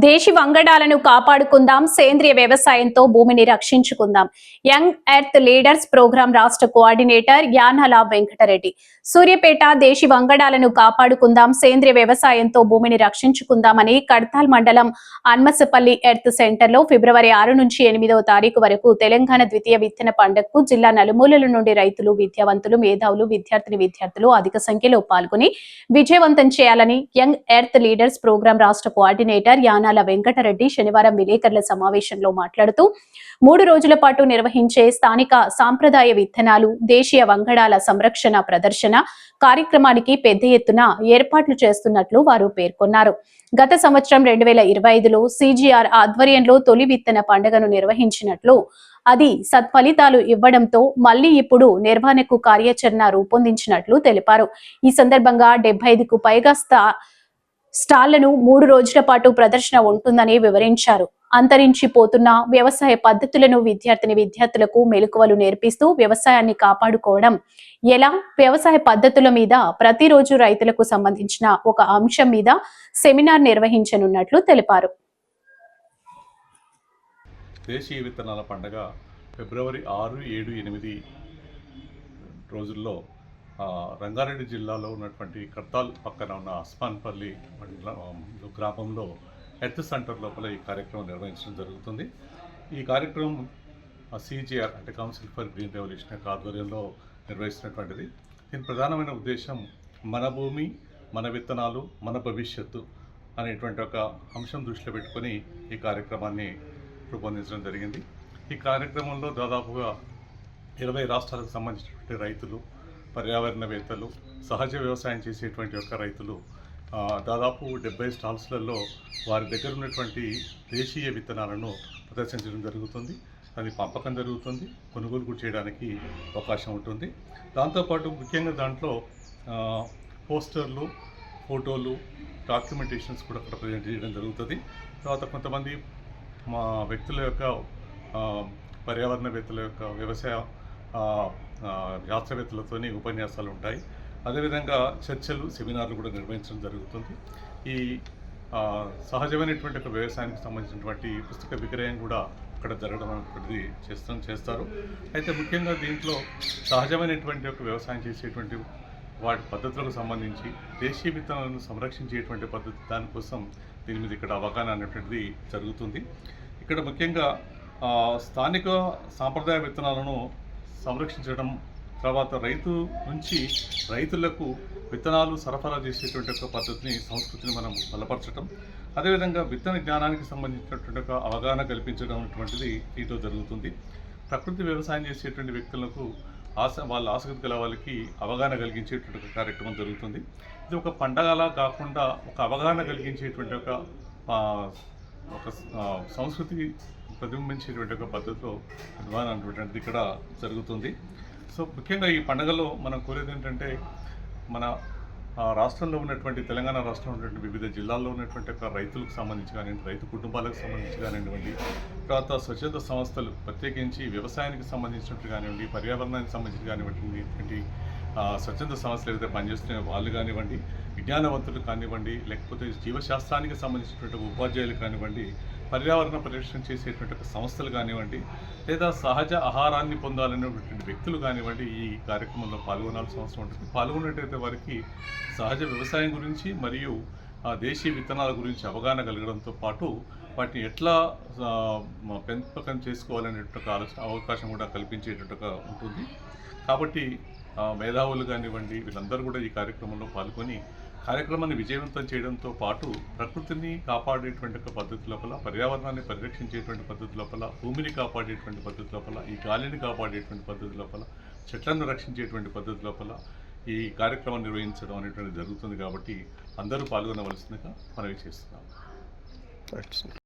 దేశీ వంగడాలను కాపాడుకుందాం, సేంద్రియ వ్యవసాయంతో భూమిని రక్షించుకుందాం. యంగ్ ఎర్త్ లీడర్స్ ప్రోగ్రాం రాష్ట్ర కోఆర్డినేటర్ యానాల వెంకటరెడ్డి. సూర్యాపేట దేశీ వంగడాలను కాపాడుకుందాం, సేంద్రియ వ్యవసాయంతో భూమిని రక్షించుకుందామని కడ్తాల్ మండలం అన్మసపల్లి ఎర్త్ సెంటర్ లో ఫిబ్రవరి 6 నుంచి 8వ తారీఖు వరకు తెలంగాణ ద్వితీయ విత్తన పండుగకు జిల్లా నలుమూలల నుండి రైతులు, విద్యావంతులు, మేధావులు, విద్యార్థులు అధిక సంఖ్యలో పాల్గొని విజయవంతం చేయాలని యంగ్ ఎర్త్ లీడర్స్ ప్రోగ్రాం రాష్ట్ర కోఆర్డినేటర్ యానాల వెంకటరెడ్డి శనివారం విలేకరుల సమావేశంలో మాట్లాడుతూ 3 రోజుల పాటు నిర్వహించే స్థానిక సాంప్రదాయ విత్తనాలు, దేశీయ వంగడాల సంరక్షణ ప్రదర్శన కార్యక్రమానికి పెద్ద ఎత్తున ఏర్పాట్లు చేస్తున్నట్లు వారు పేర్కొన్నారు. గత సంవత్సరం 2025లో సిజిఆర్ ఆధ్వర్యంలో తొలి విత్తన పండుగను నిర్వహించినట్లు, అది సత్ఫలితాలు ఇవ్వడంతో మళ్లీ ఇప్పుడు నిర్వహణకు కార్యాచరణ రూపొందించినట్లు తెలిపారు. ఈ సందర్భంగా 75కు పైగా స్టాళ్లను 3 రోజుల పాటు ప్రదర్శన ఉంటుందని వివరించారు. అంతరించిపోతున్న వ్యవసాయ పద్ధతులను విద్యార్థులకు మెలకువలు నేర్పిస్తూ వ్యవసాయాన్ని కాపాడుకోవడం ఎలా, వ్యవసాయ పద్ధతుల మీద ప్రతిరోజు రైతులకు సంబంధించిన ఒక అంశం మీద సెమినార్ నిర్వహించనున్నట్లు తెలిపారు. దేశీయ విత్తనాల పండుగ ఫిబ్రవరి 6, 7, 8 రోజుల్లో రంగారెడ్డి జిల్లాలో ఉన్నటువంటి కడ్తాల్ పక్కన ఉన్న అస్మాన్పల్లి గ్రామంలో ఎర్త్ సెంటర్ లోపల ఈ కార్యక్రమం నిర్వహించడం జరుగుతుంది. ఈ కార్యక్రమం సిజిఆర్ అంటే కౌన్సిల్ ఫర్ గ్రీన్ రెవల్యూషన్ ఆధ్వర్యంలో నిర్వహిస్తున్నటువంటిది. దీని ప్రధానమైన ఉద్దేశం మన భూమి, మన విత్తనాలు, మన భవిష్యత్తు అనేటువంటి ఒక అంశం దృష్టిలో పెట్టుకొని ఈ కార్యక్రమాన్ని రూపొందించడం జరిగింది. ఈ కార్యక్రమంలో దాదాపుగా 20 రాష్ట్రాలకు సంబంధించినటువంటి రైతులు, పర్యావరణవేత్తలు, సహజ వ్యవసాయం చేసేటువంటి యొక్క రైతులు దాదాపు 70 స్టాల్స్లలో వారి దగ్గర ఉన్నటువంటి దేశీయ విత్తనాలను ప్రదర్శించడం జరుగుతుంది. అది పంపకం జరుగుతుంది, కొనుగోలు కూడా చేయడానికి అవకాశం ఉంటుంది. దాంతోపాటు ముఖ్యంగా దాంట్లో పోస్టర్లు, ఫోటోలు, డాక్యుమెంటేషన్స్ కూడా అక్కడ ప్రజెంట్ చేయడం జరుగుతుంది. తర్వాత కొంతమంది మా వ్యక్తుల యొక్క పర్యావరణవేత్తల యొక్క వ్యవసాయ శాస్త్రవేత్తలతో ఉపన్యాసాలు ఉంటాయి. అదేవిధంగా చర్చలు, సెమినార్లు కూడా నిర్వహించడం జరుగుతుంది. ఈ సహజమైనటువంటి ఒక వ్యవసాయానికి సంబంధించినటువంటి పుస్తక విక్రయం కూడా అక్కడ జరగడం అనేటువంటిది చేస్తారు. అయితే ముఖ్యంగా దీంట్లో సహజమైనటువంటి ఒక వ్యవసాయం చేసేటువంటి వాటి పద్ధతులకు సంబంధించి దేశీయ విత్తనాలను సంరక్షించేటువంటి పద్ధతి, దానికోసం దీని మీద ఇక్కడ అవగాహన అనేటువంటిది జరుగుతుంది. ఇక్కడ ముఖ్యంగా స్థానిక సాంప్రదాయ విత్తనాలను సంరక్షించడం, తర్వాత రైతు నుంచి రైతులకు విత్తనాలు సరఫరా చేసేటువంటి ఒక పద్ధతిని, సంస్కృతిని మనం బలపరచడం, అదేవిధంగా విత్తన జ్ఞానానికి సంబంధించినటువంటి ఒక అవగాహన కల్పించడం అనేటువంటిది దీంట్లో జరుగుతుంది. ప్రకృతి వ్యవసాయం చేసేటువంటి వ్యక్తులకు వాళ్ళ ఆసక్తి గల వాళ్ళకి అవగాహన కలిగించేటువంటి ఒక కార్యక్రమం జరుగుతుంది. ఇది ఒక పండగలా కాకుండా ఒక అవగాహన కలిగించేటువంటి ఒక సంస్కృతి ప్రతిబింబించేటువంటి ఒక పద్ధతిలో నిర్వహణ అనేటువంటిది ఇక్కడ జరుగుతుంది. సో ముఖ్యంగా ఈ పండుగలో మనం కోరేది ఏంటంటే, మన రాష్ట్రంలో ఉన్నటువంటి తెలంగాణ రాష్ట్రంలో ఉన్నటువంటి వివిధ జిల్లాల్లో ఉన్నటువంటి ఒక రైతులకు సంబంధించి కానివ్వండి, రైతు కుటుంబాలకు సంబంధించి కానివ్వండి, తర్వాత స్వచ్ఛంద సంస్థలు ప్రత్యేకించి వ్యవసాయానికి సంబంధించినట్టు కానివ్వండి, పర్యావరణానికి సంబంధించి కానివ్వండి, స్వచ్ఛంద సంస్థలు ఏదైతే పనిచేస్తున్న వాళ్ళు కానివ్వండి, విజ్ఞానవంతులు కానివ్వండి, లేకపోతే జీవశాస్త్రానికి సంబంధించినటువంటి ఉపాధ్యాయులు కానివ్వండి, పర్యావరణ పరిరక్షణ చేసేటువంటి ఒక సంస్థలు కానివ్వండి, లేదా సహజ ఆహారాన్ని పొందాలనేటువంటి వ్యక్తులు కానివ్వండి, ఈ కార్యక్రమంలో పాల్గొనాల్సిన అవసరం ఉంటుంది. పాల్గొన్నట్టయితే వారికి సహజ వ్యవసాయం గురించి మరియు దేశీయ విత్తనాల గురించి అవగాహన కలగడంతో పాటు వాటిని ఎట్లా పెంపకం చేసుకోవాలనేటువంటి అవకాశం కూడా కల్పించేటట్టుగా ఉంటుంది. కాబట్టి మేధావులు కానివ్వండి, వీళ్ళందరూ కూడా ఈ కార్యక్రమంలో పాల్గొని కార్యక్రమాన్ని విజయవంతం చేయడంతో పాటు ప్రకృతిని కాపాడేటువంటి ఒక పద్ధతి లోపల, పర్యావరణాన్ని పరిరక్షించేటువంటి పద్ధతి లోపల, భూమిని కాపాడేటువంటి పద్ధతి లోపల, ఈ గాలిని కాపాడేటువంటి పద్ధతి లోపల, చెట్లను రక్షించేటువంటి పద్ధతి లోపల ఈ కార్యక్రమం నిర్వహించడం అనేటువంటిది జరుగుతుంది. కాబట్టి అందరూ పాల్గొనవలసిందిగా మనవి చేస్తున్నాం.